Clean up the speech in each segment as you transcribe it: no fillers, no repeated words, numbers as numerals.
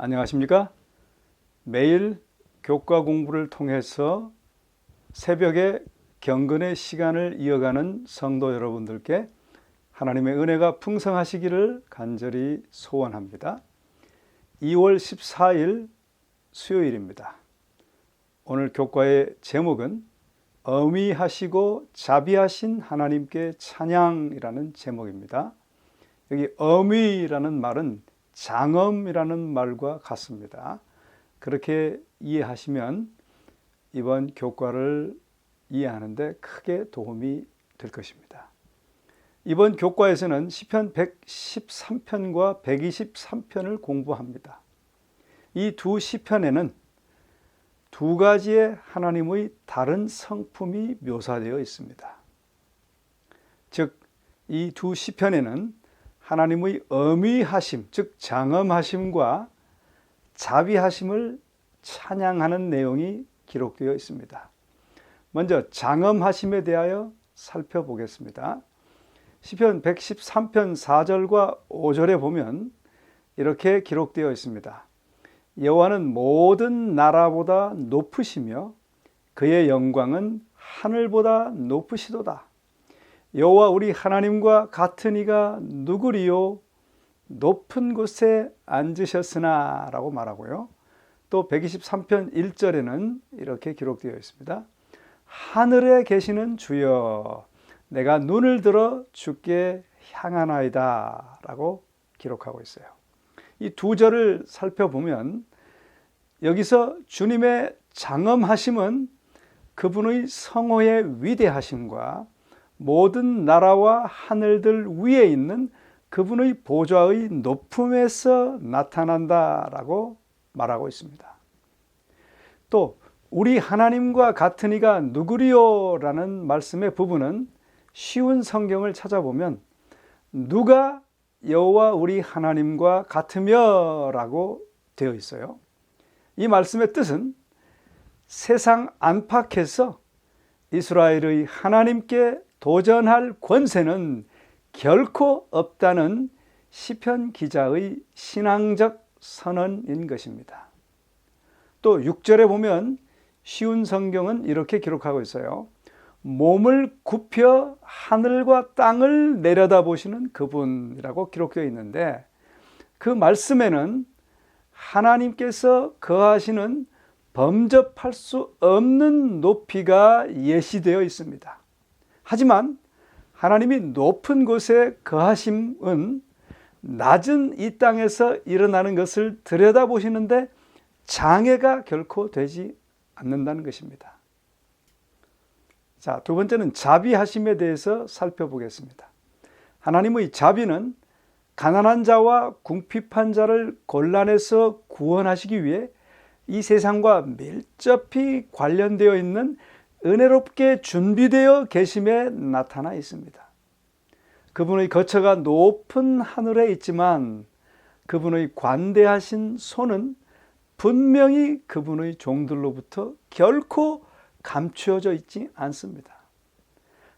안녕하십니까? 매일 교과 공부를 통해서 새벽에 경건의 시간을 이어가는 성도 여러분들께 하나님의 은혜가 풍성하시기를 간절히 소원합니다. 2월 14일 수요일입니다. 오늘 교과의 제목은 어미하시고 자비하신 하나님께 찬양이라는 제목입니다. 여기 어미라는 말은 장엄이라는 말과 같습니다. 그렇게 이해하시면 이번 교과를 이해하는데 크게 도움이 될 것입니다. 이번 교과에서는 시편 113편과 123편을 공부합니다. 이 두 시편에는 두 가지의 하나님의 다른 성품이 묘사되어 있습니다. 즉, 이 두 시편에는 하나님의 어미하심, 즉 장엄하심과 자비하심을 찬양하는 내용이 기록되어 있습니다. 먼저 장엄하심에 대하여 살펴보겠습니다. 시편 113편 4절과 5절에 보면 이렇게 기록되어 있습니다. 여호와는 모든 나라보다 높으시며 그의 영광은 하늘보다 높으시도다. 여호와 우리 하나님과 같은 이가 누구리요? 높은 곳에 앉으셨으나 라고 말하고요. 또 123편 1절에는 이렇게 기록되어 있습니다. 하늘에 계시는 주여 내가 눈을 들어 주께 향하나이다 라고 기록하고 있어요. 이 두 절을 살펴보면 여기서 주님의 장엄하심은 그분의 성호의 위대하심과 모든 나라와 하늘들 위에 있는 그분의 보좌의 높음에서 나타난다라고 말하고 있습니다. 또 우리 하나님과 같은 이가 누구리요? 라는 말씀의 부분은 쉬운 성경을 찾아보면 누가 여호와 우리 하나님과 같으며 라고 되어 있어요. 이 말씀의 뜻은 세상 안팎에서 이스라엘의 하나님께 도전할 권세는 결코 없다는 시편 기자의 신앙적 선언인 것입니다. 또 6절에 보면 쉬운 성경은 이렇게 기록하고 있어요. 몸을 굽혀 하늘과 땅을 내려다보시는 그분이라고 기록되어 있는데 그 말씀에는 하나님께서 거하시는 범접할 수 없는 높이가 예시되어 있습니다. 하지만 하나님이 높은 곳에 거하심은 낮은 이 땅에서 일어나는 것을 들여다보시는데 장애가 결코 되지 않는다는 것입니다. 자, 두 번째는 자비하심에 대해서 살펴보겠습니다. 하나님의 자비는 가난한 자와 궁핍한 자를 곤란에서 구원하시기 위해 이 세상과 밀접히 관련되어 있는 은혜롭게 준비되어 계심에 나타나 있습니다. 그분의 거처가 높은 하늘에 있지만 그분의 관대하신 손은 분명히 그분의 종들로부터 결코 감추어져 있지 않습니다.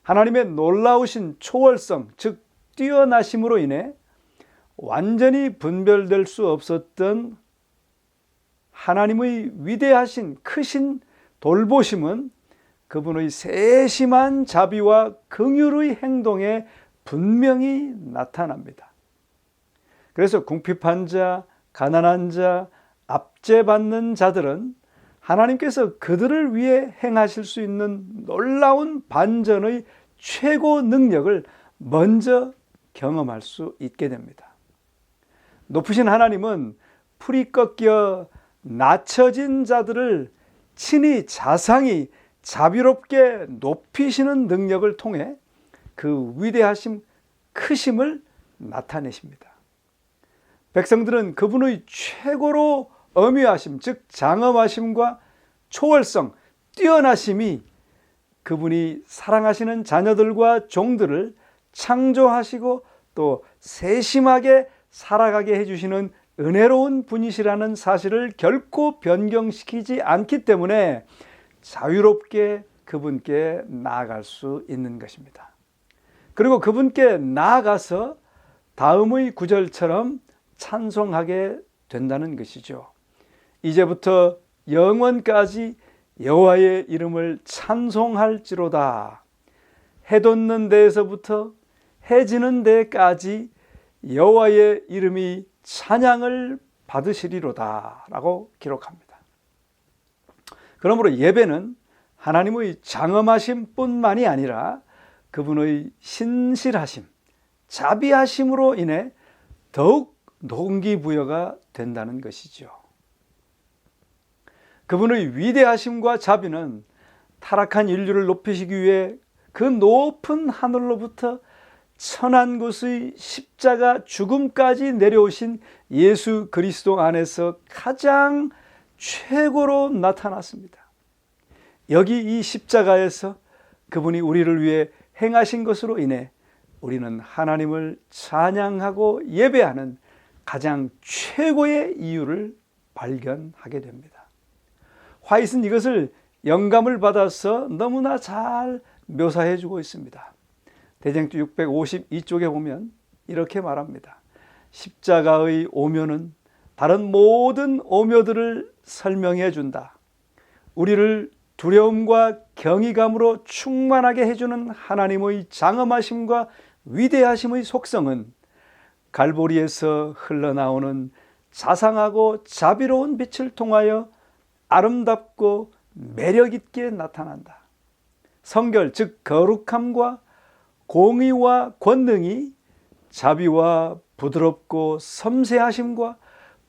하나님의 놀라우신 초월성, 즉 뛰어나심으로 인해 완전히 분별될 수 없었던 하나님의 위대하신 크신 돌보심은 그분의 세심한 자비와 긍휼의 행동에 분명히 나타납니다. 그래서 궁핍한 자, 가난한 자, 압제받는 자들은 하나님께서 그들을 위해 행하실 수 있는 놀라운 반전의 최고 능력을 먼저 경험할 수 있게 됩니다. 높으신 하나님은 풀이 꺾여 낮춰진 자들을 친히 자상히 자비롭게 높이시는 능력을 통해 그 위대하심, 크심을 나타내십니다. 백성들은 그분의 최고로 어미하심, 즉 장엄하심과 초월성, 뛰어나심이 그분이 사랑하시는 자녀들과 종들을 창조하시고 또 세심하게 살아가게 해주시는 은혜로운 분이시라는 사실을 결코 변경시키지 않기 때문에 자유롭게 그분께 나아갈 수 있는 것입니다. 그리고 그분께 나아가서 다음의 구절처럼 찬송하게 된다는 것이죠. 이제부터 영원까지 여호와의 이름을 찬송할지로다. 해 돋는 데에서부터 해 지는 데까지 여호와의 이름이 찬양을 받으시리로다 라고 기록합니다. 그러므로 예배는 하나님의 장엄하심 뿐만이 아니라 그분의 신실하심, 자비하심으로 인해 더욱 동기부여가 된다는 것이죠. 그분의 위대하심과 자비는 타락한 인류를 높이시기 위해 그 높은 하늘로부터 천한 곳의 십자가 죽음까지 내려오신 예수 그리스도 안에서 가장 최고로 나타났습니다. 여기 이 십자가에서 그분이 우리를 위해 행하신 것으로 인해 우리는 하나님을 찬양하고 예배하는 가장 최고의 이유를 발견하게 됩니다. 화이트는 이것을 영감을 받아서 너무나 잘 묘사해 주고 있습니다. 대쟁투 652쪽에 보면 이렇게 말합니다. 십자가의 오묘는 다른 모든 오묘들을 설명해 준다. 우리를 두려움과 경이감으로 충만하게 해주는 하나님의 장엄하심과 위대하심의 속성은 갈보리에서 흘러나오는 자상하고 자비로운 빛을 통하여 아름답고 매력있게 나타난다. 성결, 즉 거룩함과 공의와 권능이 자비와 부드럽고 섬세하심과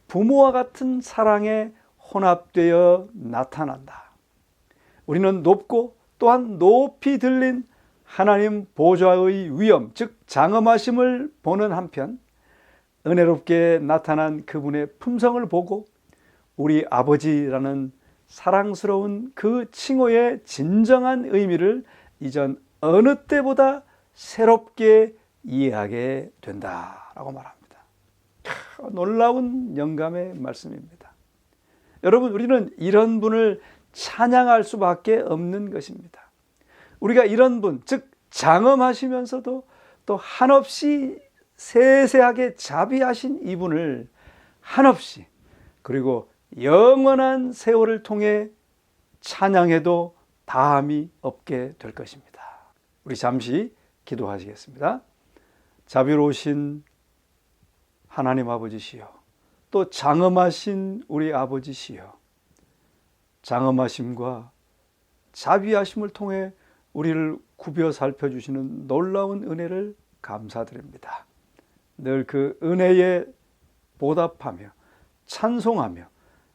부모와 같은 사랑에 혼합되어 나타난다. 우리는 높고 또한 높이 들린 하나님 보좌의 위엄, 즉 장엄하심을 보는 한편 은혜롭게 나타난 그분의 품성을 보고 우리 아버지라는 사랑스러운 그 칭호의 진정한 의미를 이전 어느 때보다 새롭게 이해하게 된다라고 말합니다. 놀라운 영감의 말씀입니다. 여러분, 우리는 이런 분을 찬양할 수밖에 없는 것입니다. 우리가 이런 분, 즉 장엄하시면서도 또 한없이 세세하게 자비하신 이분을 한없이 그리고 영원한 세월을 통해 찬양해도 다함이 없게 될 것입니다. 우리 잠시 기도하시겠습니다. 자비로우신 하나님 아버지시여, 또 장엄하신 우리 아버지시여, 장엄하심과 자비하심을 통해 우리를 구벼 살펴주시는 놀라운 은혜를 감사드립니다. 늘 그 은혜에 보답하며 찬송하며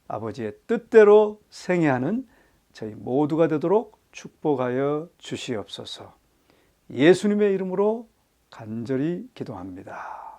아버지의 뜻대로 생애하는 저희 모두가 되도록 축복하여 주시옵소서. 예수님의 이름으로 간절히 기도합니다.